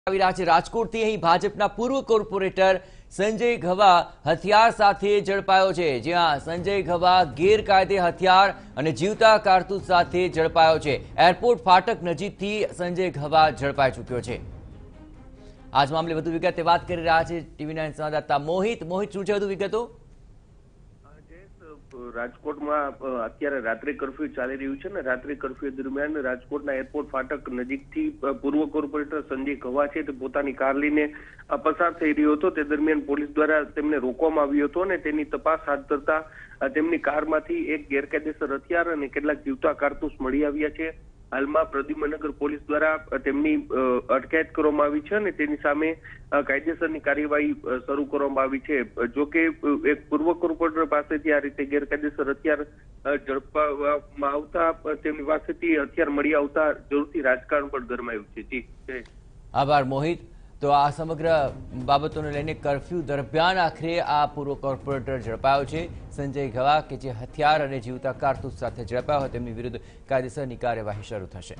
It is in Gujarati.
આવી રહ્યા છે રાજકોટથી। અહીં ભાજપના પૂર્વ કોર્પોરેટર સંજય ઘવા હથિયાર સાથે ઝડપાયો છે। જ્યાં સંજય ઘવા ગેરકાયદે હથિયાર અને જીવતા કારતૂસ સાથે ઝડપાયો છે। એરપોર્ટ ફાટક નજીકથી સંજય ઘવા ઝડપાઈ ચૂક્યો છે। આજ મામલે વધુ વિગતે વાત કરી રહ્યા છે TV9 સંવાદદાતા મોહિત। શું છે વધુ વિગતો? રાજકોટમાં અત્યારે રાત્રિ કર્ફ્યુ ચાલી રહ્યું છે ને રાત્રિ કર્ફ્યુ દરમિયાન રાજકોટના એરપોર્ટ ફાટક નજીકથી પૂર્વ કોર્પોરેટર સંજય ઘવા છે તે પોતાની કાર લઈને પસાર થઈ રહ્યો હતો। તે દરમિયાન પોલીસ દ્વારા તેમને રોકવામાં આવ્યો હતો અને તેની તપાસ હાથ ધરતા તેમની કારમાંથી એક ગેરકાયદેસર હથિયાર અને કેટલાક જીવતા કારતૂસ મળી આવ્યા છે। હાલમાં પ્રદ્યુમનનગર પોલીસ દ્વારા તેમની અટકાયત કરવામાં આવી છે અને તેની સામે કાયદેસરની કાર્યવાહી શરૂ કરવામાં આવી છે। જો કે એક પૂર્વ કોર્પોરેટર પાસેથી આ રીતે ગેરકાયદેસર હથિયાર ઝડપવામાં આવતા તેમની પાસેથી હથિયાર મળી આવતા જરૂરથી રાજકારણ પણ ગરમાયું છે। જી આભાર મોહિત। તો આ સમગ્ર બાબતોને લઈને કર્ફ્યુ દરમિયાન આખરે આ પૂર્વ કોર્પોરેટર ઝડપાયો છે સંજય ઘવા કે જે હથિયાર અને જીવતા કારતૂસ સાથે ઝડપાયો હોય તેમની વિરુદ્ધ કાયદેસરની કાર્યવાહી શરૂ થશે।